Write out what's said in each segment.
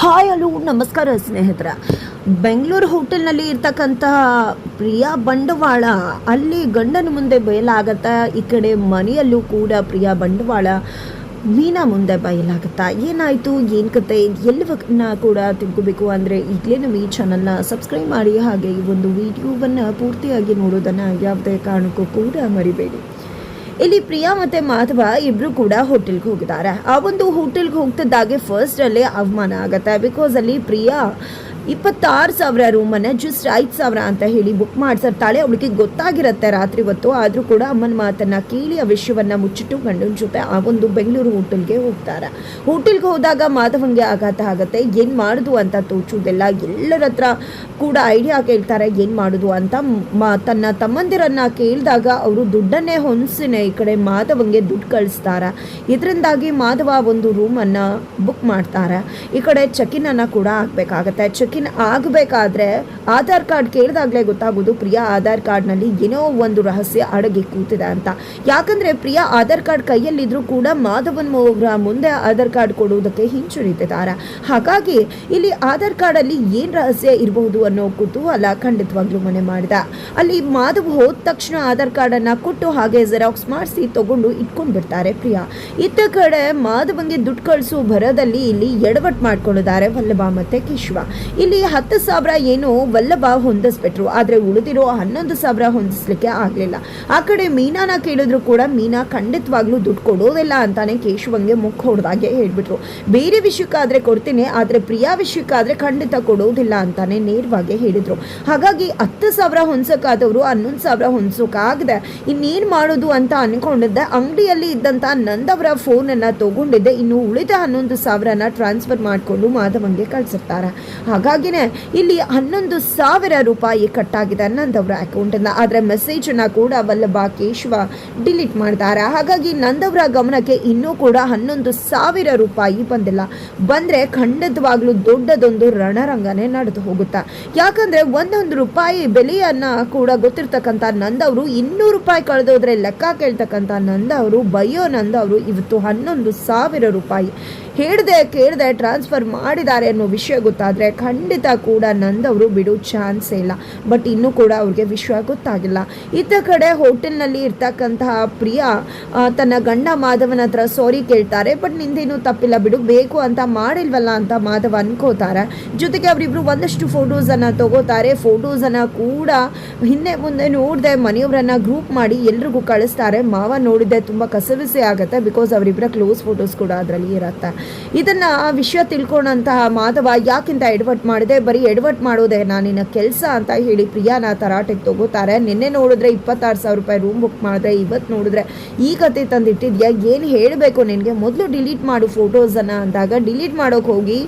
Hi hello ನಮಸ್ಕಾರ ಸ್ನೇಹಿತರ. ಬೆಂಗಳೂರು ಹೋಟೆಲ್ನಲ್ಲಿ ಇರ್ತಕ್ಕಂತಹ ಪ್ರಿಯಾ ಬಂಡವಾಳ ಅಲ್ಲಿ ಗಂಡನ ಮುಂದೆ ಬಯಲಾಗತ್ತಾ, ಈ ಕಡೆ ಮನೆಯಲ್ಲೂ ಕೂಡ ಪ್ರಿಯಾ ಬಂಡವಾಳ ಮೀನಾ ಮುಂದೆ ಬಯಲಾಗತ್ತಾ. ಏನಾಯಿತು, ಏನು ಕತೆ, ಎಲ್ಲವನ್ನ ಕೂಡ ತಿಳ್ಕೋಬೇಕು ಅಂದರೆ ಈಗಲೇ ನಮ್ಮ ಈ ಚಾನಲ್ನ ಸಬ್ಸ್ಕ್ರೈಬ್ ಮಾಡಿ, ಹಾಗೆ ಈ ಒಂದು ವಿಡಿಯೋವನ್ನು ಪೂರ್ತಿಯಾಗಿ ನೋಡೋದನ್ನು ಯಾವುದೇ ಕಾರಣಕ್ಕೂ ಕೂಡ ಮರಿಬೇಡಿ. ಇಲ್ಲಿ ಪ್ರಿಯಾ ಮತ್ತು ಮಾಧವ ಇಬ್ಬರು ಕೂಡ ಹೋಟೆಲ್ಗೆ ಹೋಗಿದ್ದಾರೆ. ಆ ಒಂದು ಹೋಟೆಲ್ಗೆ ಹೋಗ್ತಿದ್ದಾಗೆ ಫಸ್ಟ್ ಅಲ್ಲೇ ಅವಮಾನ ಆಗುತ್ತೆ. ಬಿಕಾಸ್ ಅಲ್ಲಿ ಪ್ರಿಯಾ 26,000 ರೂಮನ್ನು ಜಸ್ಟ್ 5,000 ಅಂತ ಹೇಳಿ ಬುಕ್ ಮಾಡಿಸಿರ್ತಾಳೆ. ಅವಳಿಗೆ ಗೊತ್ತಾಗಿರುತ್ತೆ ರಾತ್ರಿ ಹೊತ್ತು. ಆದರೂ ಕೂಡ ಅಮ್ಮನ ಮಾತನ್ನು ಕೇಳಿ ಆ ವಿಷಯವನ್ನು ಮುಚ್ಚಿಟ್ಟು ಗಂಡನ ಜೊತೆ ಆ ಒಂದು ಬೆಂಗಳೂರು ಹೋಟೆಲ್ಗೆ ಹೋಗ್ತಾರೆ. ಹೋಟೆಲ್ಗೆ ಹೋದಾಗ ಮಾಧವನ್ಗೆ ಆಘಾತ ಆಗುತ್ತೆ. ಏನು ಮಾಡೋದು ಅಂತ ತೋಚುವುದಿಲ್ಲ. ಎಲ್ಲರ ಹತ್ರ ಕೂಡ ಐಡಿಯಾ ಕೇಳ್ತಾರೆ ಏನು ಮಾಡೋದು ಅಂತ. ತನ್ನ ತಮ್ಮಂದಿರನ್ನು ಕೇಳಿದಾಗ ಅವರು ದುಡ್ಡನ್ನೇ ಹೊಂದಿಸಿನೇ ಈ ಕಡೆ ಮಾಧವನ್ಗೆ ದುಡ್ಡು ಕಳಿಸ್ತಾರೆ. ಇದರಿಂದಾಗಿ ಮಾಧವ ಒಂದು ರೂಮನ್ನು ಬುಕ್ ಮಾಡ್ತಾರೆ. ಈ ಕಡೆ ಚೆಕಿನನ್ನು ಕೂಡ ಆಗಬೇಕಾಗತ್ತೆ. ಚೆಕಿನ್ ಆಗಬೇಕಾದ್ರೆ ಆಧಾರ್ ಕಾರ್ಡ್ ಕೇಳಿದಾಗಲೇ ಗೊತ್ತಾಗೋದು ಪ್ರಿಯಾ ಆಧಾರ್ ಕಾರ್ಡ್ನಲ್ಲಿ ಏನೋ ಒಂದು ರಹಸ್ಯ ಅಡಗಿ ಕೂತಿದೆ ಅಂತ. ಯಾಕಂದರೆ ಪ್ರಿಯಾ ಆಧಾರ್ ಕಾರ್ಡ್ ಕೈಯಲ್ಲಿದ್ದರೂ ಕೂಡ ಮಾಧವನ್ ಮುಂದೆ ಆಧಾರ್ ಕಾರ್ಡ್ ಕೊಡುವುದಕ್ಕೆ ಹಿಂಜರಿತಿದ್ದಾರೆ. ಹಾಗಾಗಿ ಇಲ್ಲಿ ಆಧಾರ್ ಕಾರ್ಡಲ್ಲಿ ಏನು ರಹಸ್ಯ ಇರಬಹುದು ಅನ್ನೋ ಕುತೂಹಲ ಖಂಡಿತವಾಗ್ಲೂ ಮನೆ ಮಾಡಿದ. ಅಲ್ಲಿ ಮಾಧವ್ ಹೋದ ತಕ್ಷಣ ಆಧಾರ್ ಕಾರ್ಡನ್ನು ಕೊಟ್ಟು ಹಾಗೆ ಜೆರಾಕ್ಸ್ ಮಾಡಿಸಿ ತಗೊಂಡು ಇಟ್ಕೊಂಡು ಬಿಡ್ತಾರೆ ಪ್ರಿಯಾ. ಇತ್ತ ಕಡೆ ಮಾಧವನ್ಗೆ ದುಡ್ಡು ಕಳಿಸೋ ಭರದಲ್ಲಿ ಇಲ್ಲಿ ಎಡವಟ್ಟು ಮಾಡ್ಕೊಂಡಿದ್ದಾರೆ ವಲ್ಲಭ ಮತ್ತು ಕೇಶವ. ಇಲ್ಲಿ 10,000 ಏನು ವಲ್ಲಭ ಹೊಂದಿಸ್ಬಿಟ್ರು, ಆದರೆ ಉಳಿದಿರೋ 11,000 ಹೊಂದಿಸ್ಲಿಕ್ಕೆ ಆಗಲಿಲ್ಲ. ಆ ಕಡೆ ಮೀನಾನ ಕೇಳಿದ್ರು ಕೂಡ ಮೀನಾ ಖಂಡಿತವಾಗ್ಲೂ ದುಡ್ಡು ಕೊಡೋದಿಲ್ಲ ಅಂತಾನೆ ಕೇಶವಂಗೆ ಮುಖ ಹೊಡೆದಾಗೆ ಹೇಳ್ಬಿಟ್ರು. ಬೇರೆ ವಿಷಯಕ್ಕಾದ್ರೆ ಕೊಡ್ತೀನಿ, ಆದರೆ ಪ್ರಿಯಾ ವಿಷಯಕ್ಕಾದ್ರೆ ಖಂಡಿತ ಕೊಡೋದಿಲ್ಲ ಅಂತಾನೆ ನೇರವಾಗಿ ಹೇಳಿದ್ರು. ಹಾಗಾಗಿ 10,000 ಹೊಂದ್ಸೋಕ್ಕಾದವರು 11,000 ಹೊಂದ್ಸೋಕ್ಕಾಗದೆ ಇನ್ನೇನು ಮಾಡೋದು ಅಂತ ಅನ್ಕೊಂಡಿದ್ದೆ. ಅಂಗಡಿಯಲ್ಲಿ ಇದ್ದಂಥ ನಂದವರ ಫೋನನ್ನು ತಗೊಂಡಿದ್ದೆ. ಇನ್ನು ಉಳಿದ 11,000ನ ಟ್ರಾನ್ಸ್ಫರ್ ಮಾಡಿಕೊಂಡು ಮಾಧವನ್ಗೆ ಕಳಿಸಿರ್ತಾರೆ. ಹಾಗಾಗಿನೇ ಇಲ್ಲಿ 11,000 ರೂಪಾಯಿ ಕಟ್ಟಾಗಿದೆ ನಂದವರ ಅಕೌಂಟಿಂದ. ಆದರೆ ಮೆಸೇಜನ್ನು ಕೂಡ ವಲ್ಲಭ ಕೇಶವ ಡಿಲೀಟ್ ಮಾಡ್ತಾರೆ. ಹಾಗಾಗಿ ನಂದವರ ಗಮನಕ್ಕೆ ಇನ್ನೂ ಕೂಡ 11,000 ರೂಪಾಯಿ ಬಂದಿಲ್ಲ. ಬಂದರೆ ಖಂಡಿತವಾಗ್ಲೂ ದೊಡ್ಡದೊಂದು ರಣರಂಗನೇ ನಡೆದು ಹೋಗುತ್ತೆ. ಯಾಕಂದರೆ ಒಂದೊಂದು ರೂಪಾಯಿ ಬೆಲೆಯನ್ನು ಕೂಡ ಗೊತ್ತಿರ್ತಕ್ಕಂಥ ನಂದವರು 200 ರೂಪಾಯಿ ಕಳೆದೋದ್ರೆ ಲೆಕ್ಕ ಕೇಳ್ತಕ್ಕಂಥ ನಂದವರು ಬಯ್ಯೋ ನಂದವರು ಇವತ್ತು 11,000 ರೂಪಾಯಿ ಹೇಳ್ದೆ ಕೇಳದೆ ಟ್ರಾನ್ಸ್ಫರ್ ಮಾಡಿದ್ದಾರೆ ಅನ್ನೋ ವಿಷಯ ಗೊತ್ತಾದರೆ ಖಂಡಿತ ಕೂಡ ನಂದವರು ಬಿಡೋ ಚಾನ್ಸೇ ಇಲ್ಲ. ಬಟ್ ಇನ್ನೂ ಕೂಡ ಅವ್ರಿಗೆ ವಿಷಯ ಗೊತ್ತಾಗಿಲ್ಲ. ಇತ್ತ ಕಡೆ ಹೋಟೆಲ್ನಲ್ಲಿ ಇರ್ತಕ್ಕಂತಹ ಪ್ರಿಯಾ ತನ್ನ ಗಂಡ ಮಾಧವನ ಹತ್ರ ಸಾರಿ ಕೇಳ್ತಾರೆ. ಬಟ್ ನಿಂದೇನು ತಪ್ಪಿಲ್ಲ ಬಿಡು, ಬೇಕು ಅಂತ ಮಾಡಿಲ್ವಲ್ಲ ಅಂತ ಮಾಧವ ಅನ್ಕೋತಾರೆ. ಜೊತೆಗೆ ಅವರಿಬ್ರು ಒಂದಷ್ಟು ಫೋಟೋಸನ್ನು ತಗೋತಾರೆ. ಫೋಟೋಸನ್ನು ಕೂಡ ಹಿಂದೆ ಮುಂದೆ ನೋಡಿದೆ ಮನೆಯವರನ್ನು ಗ್ರೂಪ್ ಮಾಡಿ ಎಲ್ರಿಗೂ ಕಳಿಸ್ತಾರೆ. ಮಾವ ನೋಡಿದ್ದೆ ತುಂಬ ಕಸವಿಸಿ ಆಗುತ್ತೆ. ಬಿಕಾಸ್ ಅವರಿಬ್ಬರ ಕ್ಲೋಸ್ ಫೋಟೋಸ್ ಕೂಡ ಅದರಲ್ಲಿ ಇರುತ್ತೆ. ಇದನ್ನು ವಿಷಯ ತಿಳ್ಕೊಂಡಂತಹ ಮಾಧವ ಯಾಕಿಂತ ಎಡವಟ್ಟು ಮಾಡಿದೆ, ಬರೀ ಎಡವಟ್ಟು ಮಾಡೋದೇ ನಾನಿನ್ನ ಕೆಲಸ ಅಂತ ಹೇಳಿ ಪ್ರಿಯಾನ ತರಾಟೆಗೆ ತಗೋತಾರೆ. ನಿನ್ನೆ ನೋಡಿದ್ರೆ 26,000 ರೂಪಾಯಿ ರೂಮ್ ಬುಕ್ ಮಾಡಿದ್ರೆ, ಇವತ್ತು ನೋಡಿದ್ರೆ ಈ ಕತೆ ತಂದಿಟ್ಟಿದ್ಯಾ, ಏನು ಹೇಳಬೇಕು ನಿನಗೆ, ಮೊದಲು ಡಿಲೀಟ್ ಮಾಡು ಫೋಟೋಸನ್ನು ಅಂದಾಗ ಡಿಲೀಟ್ ಮಾಡೋಕೆ ಹೋಗಿ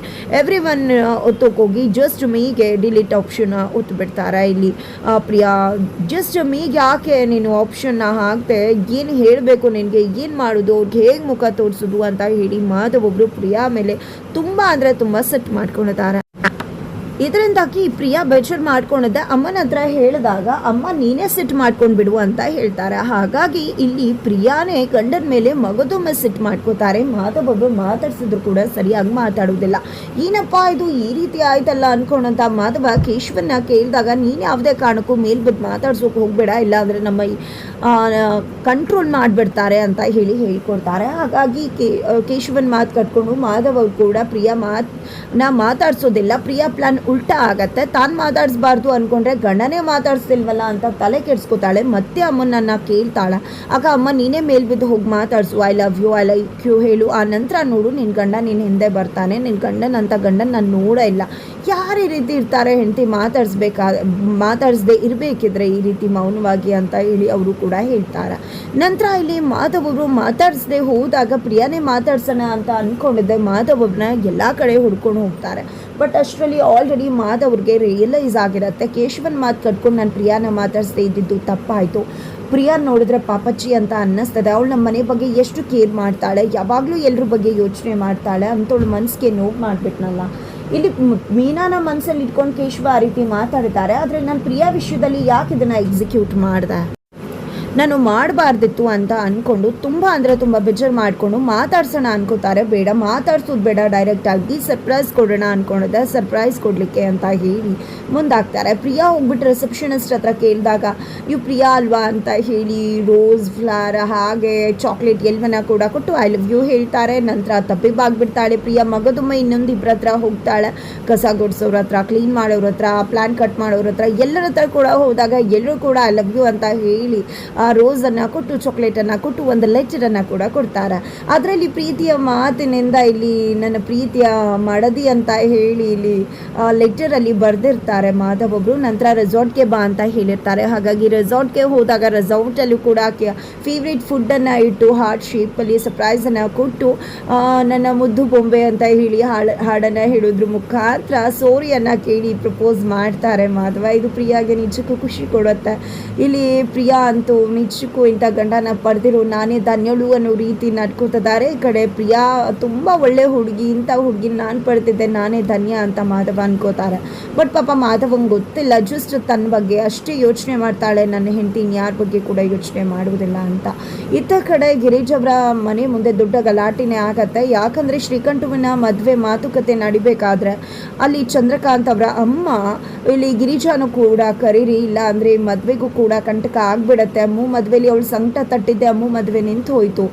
ಎವ್ರಿ ಒನ್ ಒತ್ತೋಕೆ ಹೋಗಿ ಜಸ್ಟ್ ಮೀಗೆ ಡಿಲೀಟ್ ಆಪ್ಷನ್ ಒತ್ತು ಬಿಡ್ತಾರೆ. ಇಲ್ಲಿ ಪ್ರಿಯಾ ಜಸ್ಟ್ ಮೀಗೆ ಯಾಕೆ ನೀನು ಆಪ್ಷನ್ನ ಹಾಕ್ತೆ, ಏನು ಹೇಳಬೇಕು ನಿನಗೆ, ಏನು ಮಾಡೋದು, ಅವ್ರಿಗೆ ಹೇಗೆ ಮುಖ ತೋರಿಸೋದು ಅಂತ ಹೇಳಿ ಮಾಧವ್ ಒಬ್ಬರು ಪ್ರಿಯಾ ಮೇಲೆ ತುಂಬ ಅಂದರೆ ತುಂಬ ಸೆಟ್ ಮಾಡ್ಕೊಂಡಿದ್ದಾರೆ. ಇದರಿಂದಾಗಿ ಪ್ರಿಯಾ ಬೇಜಾರು ಮಾಡ್ಕೊಂಡಿದ್ದೆ. ಅಮ್ಮನ ಹತ್ರ ಹೇಳಿದಾಗ ಅಮ್ಮ ನೀನೇ ಸಿಟ್ ಮಾಡ್ಕೊಂಡು ಬಿಡು ಅಂತ ಹೇಳ್ತಾರೆ. ಹಾಗಾಗಿ ಇಲ್ಲಿ ಪ್ರಿಯಾನೇ ಗಂಡನ ಮೇಲೆ ಮಗದೊಮ್ಮೆ ಸಿಟ್ ಮಾಡ್ಕೋತಾರೆ. ಮಾಧವೊಬ್ಬರು ಮಾತಾಡ್ಸಿದ್ರು ಕೂಡ ಸರಿಯಾಗಿ ಮಾತಾಡೋದಿಲ್ಲ. ಏನಪ್ಪ ಇದು ಈ ರೀತಿ ಆಯ್ತಲ್ಲ ಅನ್ಕೊಂಡಂತ ಮಾಧವ ಕೇಶವನ್ನ ಕೇಳಿದಾಗ ನೀನು ಯಾವುದೇ ಕಾರಣಕ್ಕೂ ಮೇಲ್ಬಿದ್ದು ಮಾತಾಡ್ಸೋಕೆ ಹೋಗಬೇಡ, ಇಲ್ಲಾಂದರೆ ನಮ್ಮ ಕಂಟ್ರೋಲ್ ಮಾಡಿಬಿಡ್ತಾರೆ ಅಂತ ಹೇಳಿ ಹೇಳ್ಕೊಡ್ತಾರೆ. ಹಾಗಾಗಿ ಕೇಶವನ್ ಮಾತು ಕಟ್ಕೊಂಡು ಮಾಧವ್ ಅವರು ಕೂಡ ಪ್ರಿಯಾ ಮಾತಾಡ್ಸೋದಿಲ್ಲ. ಪ್ರಿಯಾ ಪ್ಲಾನ್ ಉಲ್ಟಾ ಆಗತ್ತೆ. ತಾನು ಮಾತಾಡಿಸ್ಬಾರ್ದು ಅಂದ್ಕೊಂಡ್ರೆ ಗಂಡನೇ ಮಾತಾಡಿಸ್ತಿಲ್ವಲ್ಲ ಅಂತ ತಲೆ ಕೆಡಿಸ್ಕೊತಾಳೆ. ಮತ್ತೆ ಅಮ್ಮನನ್ನು ಕೇಳ್ತಾಳೆ. ಆಗ ಅಮ್ಮ ನೀನೇ ಮೇಲ್ಬಿದ್ದು ಹೋಗಿ ಮಾತಾಡಿಸು, ಐ ಲವ್ ಯು ಹೇಳು, ಆ ನಂತರ ನೋಡು ನಿನ್ನ ಗಂಡ ನಿನ್ನ ಹಿಂದೆ ಬರ್ತಾನೆ, ನಿನ್ನ ಗಂಡನಂತ ಗಂಡನ ನಾನು ನೋಡೇ ಇಲ್ಲ. ಯಾರು ಈ ರೀತಿ ಇರ್ತಾರೆ ಹೆಂಡತಿ ಮಾತಾಡಿಸ್ದೇ ಇರಬೇಕಿದ್ರೆ ಈ ರೀತಿ ಮೌನವಾಗಿ ಅಂತ ಹೇಳಿ ಅವರು ಕೂಡ ಹೇಳ್ತಾರೆ. ನಂತರ ಇಲ್ಲಿ ಮಾಧವ್ ಅವರು ಮಾತಾಡಿಸ್ದೆ ಹೋದಾಗ ಪ್ರಿಯಾನೇ ಮಾತಾಡ್ಸೋಣ ಅಂತ ಅಂದ್ಕೊಂಡಿದ್ದೆ. ಮಾಧವ್ ಅವ್ರನ್ನ ಎಲ್ಲ ಕಡೆ ಹುಡ್ಕೊಂಡು ಹೋಗ್ತಾರೆ. ಬಟ್ ಅಷ್ಟರಲ್ಲಿ ಆಲ್ರೆಡಿ ಮಾಧವ್ರಿಗೆ ರಿಯಲೈಸ್ ಆಗಿರುತ್ತೆ, ಕೇಶವನ್ ಮಾತು ಕಟ್ಕೊಂಡು ನಾನು ಪ್ರಿಯಾನ ಮಾತಾಡಿಸ್ದೇ ಇದ್ದಿದ್ದು ತಪ್ಪಾಯಿತು. ಪ್ರಿಯಾ ನೋಡಿದ್ರೆ ಪಾಪಚ್ಚಿ ಅಂತ ಅನ್ನಿಸ್ತದೆ. ಅವಳು ನಮ್ಮ ಮನೆ ಬಗ್ಗೆ ಎಷ್ಟು ಕೇರ್ ಮಾಡ್ತಾಳೆ, ಯಾವಾಗಲೂ ಎಲ್ಲರ ಬಗ್ಗೆ ಯೋಚನೆ ಮಾಡ್ತಾಳೆ ಅಂತವಳು ಮನಸ್ಸಿಗೆ ನೋವು ಮಾಡಿಬಿಟ್ನಲ್ಲ. ಇಲ್ಲಿ ಮೀನಾನ ಮನಸ್ಸಲ್ಲಿ ಇಟ್ಕೊಂಡು ಕೇಶವ ಆ ರೀತಿ ಮಾತಾಡ್ತಾರೆ. ಆದರೆ ನಾನು ಪ್ರಿಯಾ ವಿಷಯದಲ್ಲಿ ಯಾಕೆ ಇದನ್ನು ಎಕ್ಸಿಕ್ಯೂಟ್ ಮಾಡಿದೆ, ನಾನು ಮಾಡಬಾರ್ದಿತ್ತು ಅಂತ ಅಂದ್ಕೊಂಡು ತುಂಬ ಅಂದರೆ ತುಂಬ ಬೇಜಾರು ಮಾಡಿಕೊಂಡು ಮಾತಾಡ್ಸೋಣ ಅನ್ಕೋತಾರೆ. ಬೇಡ, ಮಾತಾಡ್ಸೋದು ಬೇಡ, ಡೈರೆಕ್ಟಾಗಿ ಸರ್ಪ್ರೈಸ್ ಕೊಡೋಣ ಅಂದ್ಕೊಂಡಿದ್ದೆ. ಸರ್ಪ್ರೈಸ್ ಕೊಡಲಿಕ್ಕೆ ಅಂತ ಹೇಳಿ ಮುಂದಾಗ್ತಾರೆ. ಪ್ರಿಯಾ ಹೋಗ್ಬಿಟ್ಟು ರಿಸೆಪ್ಷನಿಸ್ಟ್ ಹತ್ರ ಕೇಳಿದಾಗ ನೀವು ಪ್ರಿಯಾ ಅಲ್ವಾ ಅಂತ ಹೇಳಿ ರೋಸ್ ಫ್ಲವರ್ ಹಾಗೆ ಚಾಕ್ಲೇಟ್ ಎಲ್ಲವನ್ನ ಕೂಡ ಕೊಟ್ಟು ಐ ಲವ್ ಯು ಹೇಳ್ತಾರೆ. ನಂತರ ತಪ್ಪಿಬಾಗ್ಬಿಡ್ತಾಳೆ ಪ್ರಿಯಾ. ಮಗದೊಮ್ಮ ಇನ್ನೊಂದು ಇಬ್ಬರ ಹತ್ರ ಹೋಗ್ತಾಳೆ, ಕಸ ಗುಡಿಸೋರ ಹತ್ರ, ಕ್ಲೀನ್ ಮಾಡೋರ ಹತ್ರ, ಪ್ಲಾನ್ ಕಟ್ ಮಾಡೋರ ಹತ್ರ, ಎಲ್ಲರ ಹತ್ರ ಕೂಡ ಹೋದಾಗ ಎಲ್ಲರೂ ಕೂಡ ಐ ಲವ್ ಯು ಅಂತ ಹೇಳಿ ಆ ರೋಸನ್ನು ಕೊಟ್ಟು ಚಾಕ್ಲೇಟನ್ನು ಕೊಟ್ಟು ಒಂದು ಲೆಟರನ್ನು ಕೂಡ ಕೊಡ್ತಾರೆ. ಅದರಲ್ಲಿ ಪ್ರೀತಿಯ ಮಾತಿನಿಂದ ಇಲ್ಲಿ ನನ್ನ ಪ್ರೀತಿಯ ಮಡದಿ ಅಂತ ಹೇಳಿ ಇಲ್ಲಿ ಲೆಟರಲ್ಲಿ ಬರೆದಿರ್ತಾರೆ ಮಾಧವ್ ಒಬ್ಬರು. ನಂತರ ರೆಸಾರ್ಟ್ಗೆ ಬಾ ಅಂತ ಹೇಳಿರ್ತಾರೆ. ಹಾಗಾಗಿ ರೆಸಾರ್ಟ್ಗೆ ಹೋದಾಗ ರೆಸಾರ್ಟಲ್ಲೂ ಕೂಡ ಫೇವ್ರೇಟ್ ಫುಡ್ಡನ್ನು ಇಟ್ಟು ಹಾರ್ಟ್ ಶೇಪಲ್ಲಿ ಸರ್ಪ್ರೈಸನ್ನು ಕೊಟ್ಟು ನನ್ನ ಮುದ್ದು ಬೊಂಬೆ ಅಂತ ಹೇಳಿ ಹಾಡನ್ನು ಹೇಳೋದ್ರ ಮುಖಾಂತರ ಸೋರಿಯನ್ನು ಕೇಳಿ ಪ್ರಪೋಸ್ ಮಾಡ್ತಾರೆ ಮಾಧವ. ಇದು ಪ್ರಿಯಾಗೆ ನಿಜಕ್ಕೂ ಖುಷಿ ಕೊಡುತ್ತೆ. ಇಲ್ಲಿ ಪ್ರಿಯಾ ಅಂತೂ ನಿಜಕ್ಕೂ ಇಂಥ ಗಂಡನ ಪಡೆದಿರೋ ನಾನೇ ಧನ್ಯಳು ಅನ್ನೋ ರೀತಿ ನಡ್ಕೋತಿದ್ದಾರೆ. ಈ ಕಡೆ ಪ್ರಿಯಾ ತುಂಬ ಒಳ್ಳೆ ಹುಡುಗಿ, ಇಂಥ ಹುಡುಗಿ ನಾನು ಪಡ್ತಿದ್ದೆ, ನಾನೇ ಧನ್ಯ ಅಂತ ಮಾಧವ ಅನ್ಕೋತಾರೆ. ಬಟ್ ಪಾಪ ಮಾಧವಂಗೆ ಗೊತ್ತಿಲ್ಲ, ಜಸ್ಟ್ ತನ್ನ ಬಗ್ಗೆ ಅಷ್ಟೇ ಯೋಚನೆ ಮಾಡ್ತಾಳೆ, ನನ್ನ ಹೆಂಡತಿ ಯಾರ ಬಗ್ಗೆ ಕೂಡ ಯೋಚನೆ ಮಾಡುವುದಿಲ್ಲ ಅಂತ. ಇತ್ತ ಕಡೆ ಗಿರೀಜ್ ಅವರ ಮನೆ ಮುಂದೆ ದೊಡ್ಡ ಗಲಾಟೆನೇ ಆಗತ್ತೆ. ಯಾಕಂದರೆ ಶ್ರೀಕಂಠುವಿನ ಮದುವೆ ಮಾತುಕತೆ ನಡಿಬೇಕಾದ್ರೆ ಅಲ್ಲಿ ಚಂದ್ರಕಾಂತ್ ಅವರ ಅಮ್ಮ ಇಲ್ಲಿ ಗಿರಿಜಾನು ಕೂಡ ಕರೀರಿ, ಇಲ್ಲ ಅಂದರೆ ಮದುವೆಗೂ ಕೂಡ ಕಂಟಕ ಆಗಿಬಿಡತ್ತೆ, ಅಮ್ಮು ಮದುವೆಲಿ ಅವಳು ಸಂಕಟ ತಟ್ಟಿದ್ದೆ, ಅಮ್ಮು ಮದುವೆ ನಿಂತು ಹೋಯಿತು,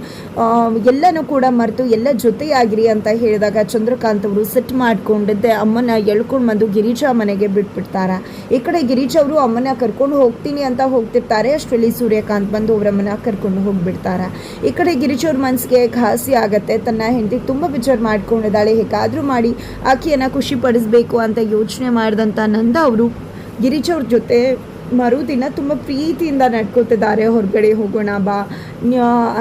ಎಲ್ಲನೂ ಕೂಡ ಮರೆತು ಎಲ್ಲ ಜೊತೆಯಾಗಿರಿ ಅಂತ ಹೇಳಿದಾಗ ಚಂದ್ರಕಾಂತ್ ಅವರು ಸೆಟ್ ಮಾಡ್ಕೊಂಡಿದ್ದೆ ಅಮ್ಮನ ಎಳ್ಕೊಂಡು ಬಂದು ಗಿರಿಜಾ ಮನೆಗೆ ಬಿಟ್ಬಿಡ್ತಾರೆ. ಈ ಕಡೆ ಗಿರೀಜ್ ಅವರು ಅಮ್ಮನ ಕರ್ಕೊಂಡು ಹೋಗ್ತೀನಿ ಅಂತ ಹೋಗ್ತಿರ್ತಾರೆ. ಅಷ್ಟರಲ್ಲಿ ಸೂರ್ಯಕಾಂತ್ ಬಂದು ಅವರಮ್ಮನ ಕರ್ಕೊಂಡು ಹೋಗ್ಬಿಡ್ತಾರೆ. ಈ ಕಡೆ ಗಿರೀಜ್ ಅವ್ರ ಮನಸ್ಸಿಗೆ ಘಾಸಿ ಆಗುತ್ತೆ. ತನ್ನ ಹೆಂಡತಿ ತುಂಬ ವಿಚಾರ ಮಾಡ್ಕೊಂಡಿದ್ದಾಳೆ, ಹೇಗಾದರೂ ಮಾಡಿ ಆಕೆಯನ್ನು ಖುಷಿ ಪಡಿಸ್ಬೇಕು ಅಂತ ಯೋಚನೆ ಮಾಡಿದಂಥ ನಂದ ಅವರು ಗಿರೀಜ್ ಅವ್ರ ಜೊತೆ ಮರುದಿನ ತುಂಬ ಪ್ರೀತಿಯಿಂದ ನಡ್ಕೋತಿದ್ದಾರೆ. ಹೊರಗಡೆ ಹೋಗೋಣ ಬಾ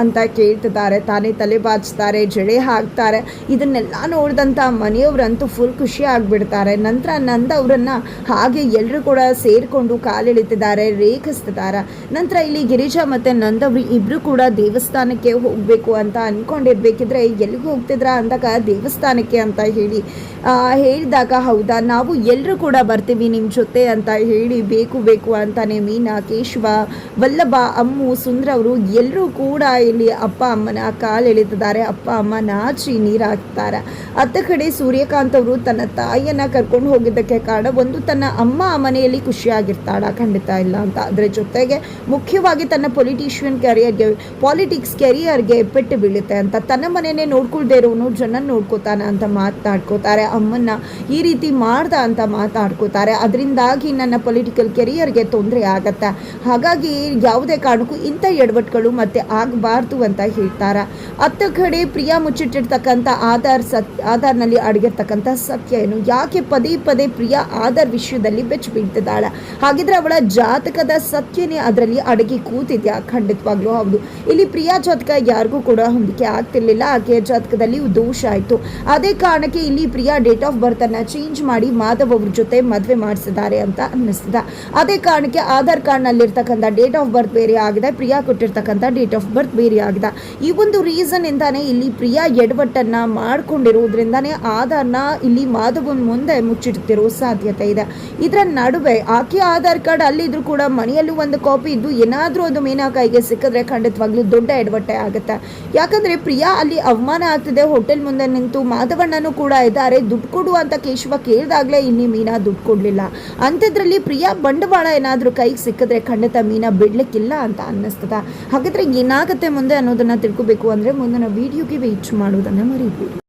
ಅಂತ ಕೇಳ್ತಿದ್ದಾರೆ, ತಾನೇ ತಲೆ ಬಾಚ್ತಾರೆ, ಜಡೆ ಹಾಕ್ತಾರೆ. ಇದನ್ನೆಲ್ಲ ನೋಡಿದಂಥ ಮನೆಯವರಂತೂ ಫುಲ್ ಖುಷಿ ಆಗಿಬಿಡ್ತಾರೆ. ನಂತರ ನಂದ ಅವರನ್ನು ಹಾಗೆ ಎಲ್ಲರೂ ಕೂಡ ಸೇರಿಕೊಂಡು ಕಾಲೆಳಿತಿದ್ದಾರೆ, ರೇಖಿಸ್ತಿದ್ದಾರೆ. ನಂತರ ಇಲ್ಲಿ ಗಿರಿಜಾ ಮತ್ತು ನಂದವ್ರು ಇಬ್ಬರು ಕೂಡ ದೇವಸ್ಥಾನಕ್ಕೆ ಹೋಗಬೇಕು ಅಂತ ಅಂದ್ಕೊಂಡಿರ್ಬೇಕಿದ್ರೆ ಎಲ್ಲಿಗೆ ಹೋಗ್ತಿದ್ರ ಅಂದಾಗ ದೇವಸ್ಥಾನಕ್ಕೆ ಅಂತ ಹೇಳಿ ಹೇಳಿದಾಗ ಹೌದಾ ನಾವು ಎಲ್ಲರೂ ಕೂಡ ಬರ್ತೀವಿ ನಿಮ್ಮ ಜೊತೆ ಅಂತ ಹೇಳಿ ಬೇಕು ಅಂತಾನೆ ಮೀನಾ, ಕೇಶವ, ವಲ್ಲಭ, ಅಮ್ಮು, ಸುಂದ್ರ ಅವರು ಎಲ್ಲರೂ ಕೂಡ ಇಲ್ಲಿ ಅಪ್ಪ ಅಮ್ಮನ ಕಾಲೆಳಿತಿದ್ದಾರೆ. ಅಪ್ಪ ಅಮ್ಮ ನಾಚಿ ನೀರು ಹಾಕ್ತಾರೆ. ಅತ್ತ ಕಡೆ ಸೂರ್ಯಕಾಂತ್ ಅವರು ತನ್ನ ತಾಯಿಯನ್ನು ಕರ್ಕೊಂಡು ಹೋಗಿದ್ದಕ್ಕೆ ಕಾರಣ ಒಂದು ತನ್ನ ಅಮ್ಮ ಮನೆಯಲ್ಲಿ ಖುಷಿಯಾಗಿರ್ತಾಳ, ಖಂಡಿತ ಇಲ್ಲ ಅಂತ. ಅದರ ಜೊತೆಗೆ ಮುಖ್ಯವಾಗಿ ತನ್ನ ಪಾಲಿಟಿಕ್ಸ್ ಕೆರಿಯರ್ಗೆ ಪೆಟ್ಟು ಬೀಳುತ್ತೆ ಅಂತ, ತನ್ನ ಮನೆಯೇ ನೋಡ್ಕೊಳ್ದೇ ಇರೋನು ಜನ ನೋಡ್ಕೋತಾನ ಅಂತ ಮಾತಾಡ್ಕೋತಾರೆ. ಅಮ್ಮನ್ನ ಈ ರೀತಿ ಮಾಡ್ದ ಅಂತ ಮಾತಾಡ್ಕೋತಾರೆ. ಅದರಿಂದಾಗಿ ನನ್ನ ಪೊಲಿಟಿಕಲ್ ಕೆರಿಯರ್ಗೆ ತೊಂದರೆ ಆಗತ್ತೆ. ಹಾಗಾಗಿ ಯಾವುದೇ ಕಾರಣಕ್ಕೂ ಇಂಥ ಎಡವಟ್ಟುಗಳು ಮತ್ತೆ ಆಗಬಾರ್ದು ಅಂತ ಹೇಳ್ತಾರೆ. ಅತ್ತ ಕಡೆ ಪ್ರಿಯಾ ಮುಚ್ಚಿಟ್ಟಿರ್ತಕ್ಕಂಥ ಆಧಾರ್ನಲ್ಲಿ ಅಡಗಿರ್ತಕ್ಕಂಥ ಸತ್ಯ ಏನು, ಯಾಕೆ ಪದೇ ಪ್ರಿಯಾ ಆಧಾರ್ ವಿಷಯದಲ್ಲಿ ಬೆಚ್ಚ ಬೀಳ್ತಿದ್ದಾಳೆ? ಹಾಗಿದ್ರೆ ಅವಳ ಜಾತಕದ ಸತ್ಯನೇ ಅದರಲ್ಲಿ ಅಡಗಿ ಕೂತಿದ್ಯಾ? ಖಂಡಿತವಾಗ್ಲೂ ಹೌದು. ಇಲ್ಲಿ ಪ್ರಿಯಾ ಜಾತಕ ಯಾರಿಗೂ ಕೂಡ ಹೊಂದಿಕೆ ಆಗ್ತಿರ್ಲಿಲ್ಲ. ಆಕೆಯ ಜಾತಕದಲ್ಲಿ ದೋಷ ಆಯಿತು. ಅದೇ ಕಾರಣಕ್ಕೆ ಇಲ್ಲಿ ಪ್ರಿಯಾ ಡೇಟ್ ಆಫ್ ಬರ್ತ್ ಅನ್ನ ಚೇಂಜ್ ಮಾಡಿ ಮಾಧವ್ ಅವ್ರ ಜೊತೆ ಮದುವೆ ಮಾಡಿಸಿದ್ದಾರೆ ಅಂತ ಅನ್ನಿಸ್ತದೆ. ಅದೇ ಕಾರಣಕ್ಕೆ ಆಧಾರ್ ಕಾರ್ಡ್ ನಲ್ಲಿರ್ತಕ್ಕಂಥ ಡೇಟ್ ಆಫ್ ಬರ್ತ್ ಬೇರೆ ಆಗಿದೆ, ಪ್ರಿಯಾ ಕೊಟ್ಟಿರ್ತಕ್ಕಂಥ ಡೇಟ್ ಆಫ್ ಬರ್ತ್ ಬೇರೆ ಆಗಿದೆ. ಈ ಒಂದು ರೀಸನ್ ಇಂದಾನೆ ಇಲ್ಲಿ ಪ್ರಿಯಾ ಎಡವಟ್ಟನ್ನ ಮಾಡ್ಕೊಂಡಿರೋದ್ರಿಂದಾನೇ ಆಧಾರ್ನ ಇಲ್ಲಿ ಮಾಧವನ್ ಮುಂದೆ ಮುಚ್ಚಿಡ್ತಿರೋ ಸಾಧ್ಯತೆ ಇದೆ. ಇದರ ನಡುವೆ ಆಕೆ ಆಧಾರ್ ಕಾರ್ಡ್ ಅಲ್ಲಿದ್ರು ಕೂಡ ಮನೆಯಲ್ಲೂ ಒಂದು ಕಾಪಿ ಇದ್ದು ಏನಾದ್ರೂ ಒಂದು ಮೀನಾ ಕೈಗೆ ಸಿಕ್ಕಿದ್ರೆ ಖಂಡಿತವಾಗ್ಲೂ ದೊಡ್ಡ ಎಡವಟ್ಟೆ ಆಗುತ್ತೆ. ಯಾಕಂದ್ರೆ ಪ್ರಿಯಾ ಅಲ್ಲಿ ಅವಮಾನ ಆಗ್ತಿದೆ, ಹೋಟೆಲ್ ಮುಂದೆ ನಿಂತು ಮಾಧವಣ್ಣನೂ ಕೂಡ ಇದ್ದಾರೆ, ದುಡ್ಡು ಕೊಡು ಅಂತ ಕೇಶವ ಕೇಳಿದಾಗಲೇ ಇಲ್ಲಿ ಮೀನಾ ದುಡ್ಡು ಕೊಡಲಿಲ್ಲ. ಅಂಥದ್ರಲ್ಲಿ ಪ್ರಿಯಾ ಬಂಡವಾಳ ಏನಾದರೂ ಕೈಗೆ ಸಿಕ್ಕಿದ್ರೆ ಖಂಡಿತ ಮೀನಾ ಬಿಡ್ಲಿಕ್ಕಿಲ್ಲ ಅಂತ ಅನ್ನಿಸ್ತದ. ಹಾಗಾದ್ರೆ ಏನಾಗುತ್ತೆ ಮುಂದೆ ಅನ್ನೋದನ್ನ ತಿಳ್ಕೋಬೇಕು ಅಂದರೆ ಮುಂದಿನ ವಿಡಿಯೋಗೆ ವೇಟ್ ಮಾಡೋದನ್ನು ಮರಿಬೇಡಿ.